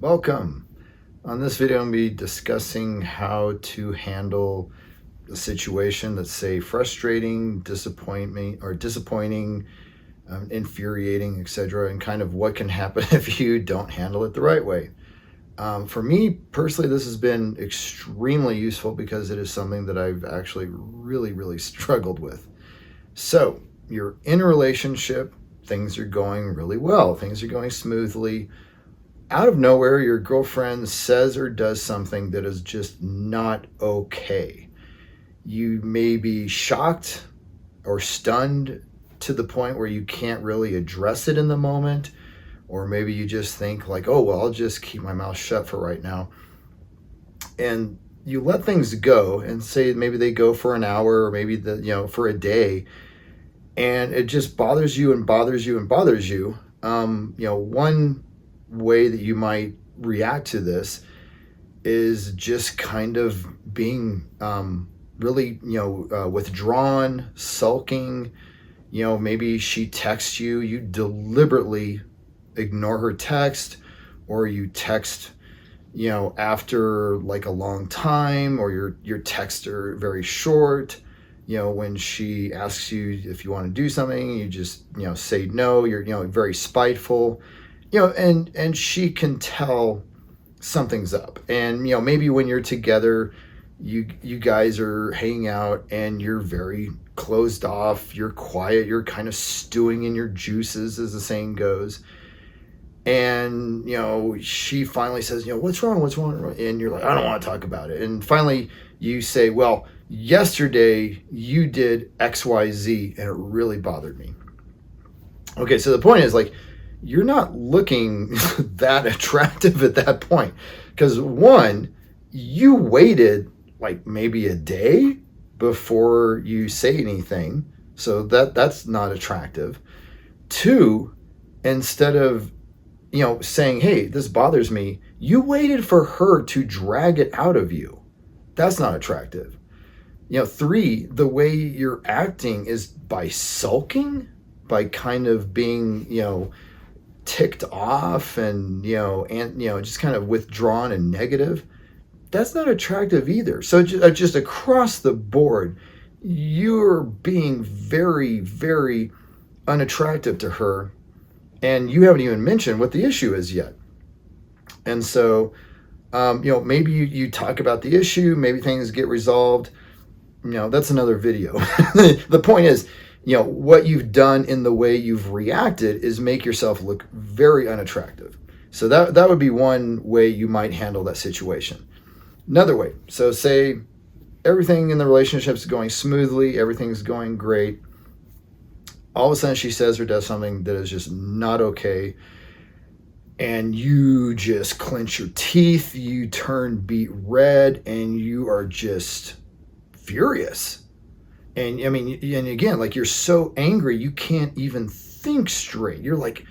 Welcome. On this video, I'm going to be discussing how to handle a situation that's, say, frustrating, disappointing, infuriating, etc., and kind of what can happen if you don't handle it the right way. For me personally, this has been extremely useful because it is something that I've actually really struggled with. So, you're in a relationship, things are going really well, things are going smoothly. Out of nowhere, your girlfriend says or does something that is just not okay. You may be shocked or stunned to the point where you can't really address it in the moment, or maybe you just think like, oh, well, I'll just keep my mouth shut for right now. And you let things go and say maybe they go for an hour or maybe for a day, and it just bothers you and bothers you and bothers you. One way that you might react to this is just kind of being really withdrawn, sulking. Maybe she texts you, you deliberately ignore her text, or you text after like a long time, or your texts are very short. When she asks you if you want to do something, you just say no. You're very spiteful. And she can tell something's up. And maybe when you're together, you guys are hanging out and you're very closed off, you're quiet, you're kind of stewing in your juices, as the saying goes. And she finally says, what's wrong, and you're like, I don't want to talk about it. And finally you say, well, yesterday you did XYZ and it really bothered me. Okay, so the point is, like, you're not looking that attractive at that point, because one, you waited like maybe a day before you say anything, so that's not attractive. Two, instead of saying, hey, this bothers me, you waited for her to drag it out of you. That's not attractive. Three, the way you're acting is by sulking, by kind of being ticked off and just kind of withdrawn and negative. That's not attractive either. So just across the board, you're being very unattractive to her, and you haven't even mentioned what the issue is yet. And so maybe you talk about the issue, maybe things get resolved. That's another video. The point is, what you've done in the way you've reacted is make yourself look very unattractive. So that would be one way you might handle that situation. Another way, so say everything in the relationship is going smoothly, everything's going great. All of a sudden she says or does something that is just not okay, and you just clench your teeth, you turn beet red, and you are just furious. And and again, like, you're so angry, you can't even think straight. You're like,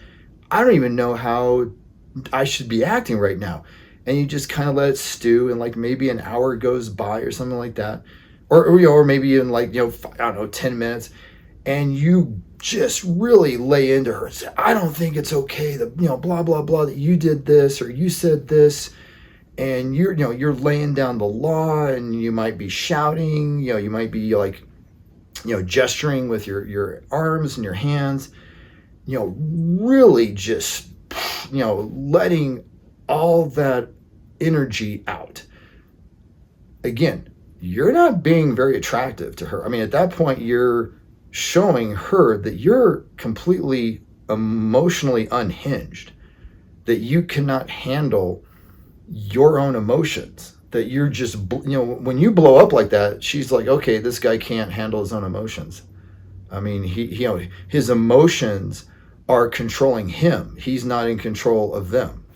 I don't even know how I should be acting right now. And you just kind of let it stew, and like maybe an hour goes by or something like that. Or maybe even like, I don't know, 10 minutes. And you just really lay into her and say, I don't think it's okay that, blah, blah, blah, that you did this or you said this. And you're laying down the law, and you might be shouting, you might be like, gesturing with your arms and your hands, really just, letting all that energy out. Again, you're not being very attractive to her. At that point, you're showing her that you're completely emotionally unhinged, that you cannot handle your own emotions, that you're just, when you blow up like that, she's like, okay, this guy can't handle his own emotions. His emotions are controlling him. He's not in control of them.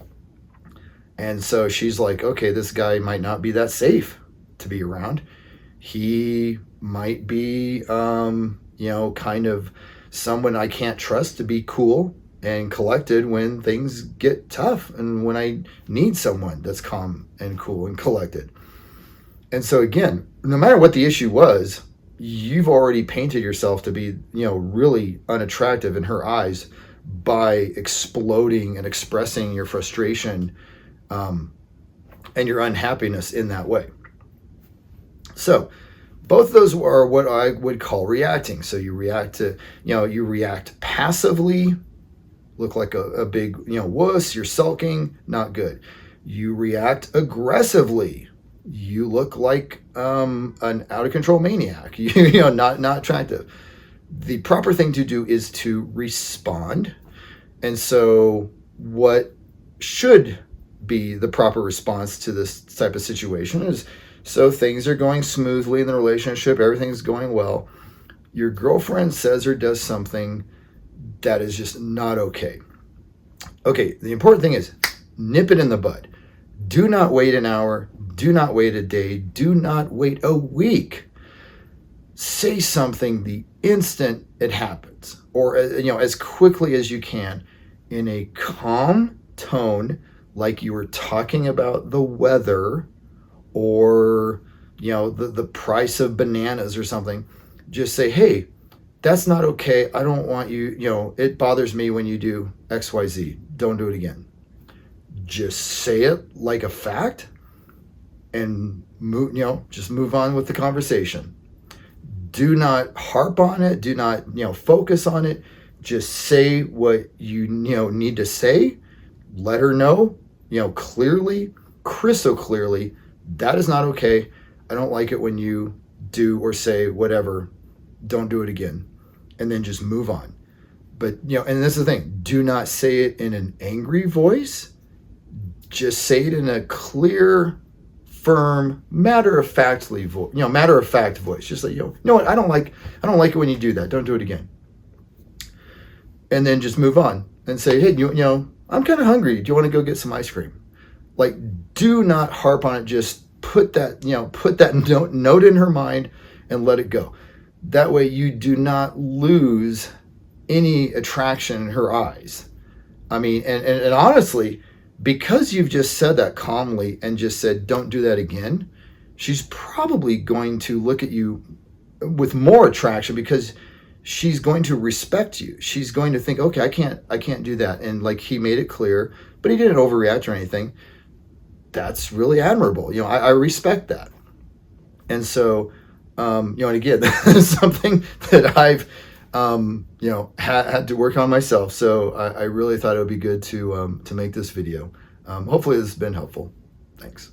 And so she's like, okay, this guy might not be that safe to be around. He might be, kind of someone I can't trust to be cool and collected when things get tough and when I need someone that's calm and cool and collected. And so again, no matter what the issue was, you've already painted yourself to be, really unattractive in her eyes by exploding and expressing your frustration and your unhappiness in that way. So both of those are what I would call reacting. So you react to, you react passively, look like a big, wuss, you're sulking, not good. You react aggressively, you look like an out of control maniac, not attractive. The proper thing to do is to respond. And so what should be the proper response to this type of situation is, so things are going smoothly in the relationship, everything's going well. Your girlfriend says or does something that is just not okay. Okay, the important thing is nip it in the bud. Do not wait an hour. Do not wait a day. Do not wait a week. Say something the instant it happens, or as quickly as you can, in a calm tone, like you were talking about the weather, or the price of bananas or something. Just say, hey, that's not okay. I don't want you, it bothers me when you do XYZ. Don't do it again. Just say it like a fact and move, just move on with the conversation. Do not harp on it. Do not, focus on it. Just say what you, need to say. Let her know, clearly, crystal clearly, that is not okay. I don't like it when you do or say whatever. Don't do it again. And then just move on. But, and that's the thing. Do not say it in an angry voice. Just say it in a clear, firm, matter-of-fact voice. Just like, you know what? I don't like it when you do that. Don't do it again. And then just move on and say, hey, I'm kind of hungry. Do you want to go get some ice cream? Like, do not harp on it. Just put that note in her mind and let it go. That way you do not lose any attraction in her eyes. I mean, and honestly, because you've just said that calmly and just said, don't do that again, she's probably going to look at you with more attraction, because she's going to respect you. She's going to think, okay, I can't do that. And like, he made it clear, but he didn't overreact or anything. That's really admirable. I respect that. And so, and again, that's something that I've, had to work on myself. So I really thought it would be good to make this video. Hopefully this has been helpful. Thanks.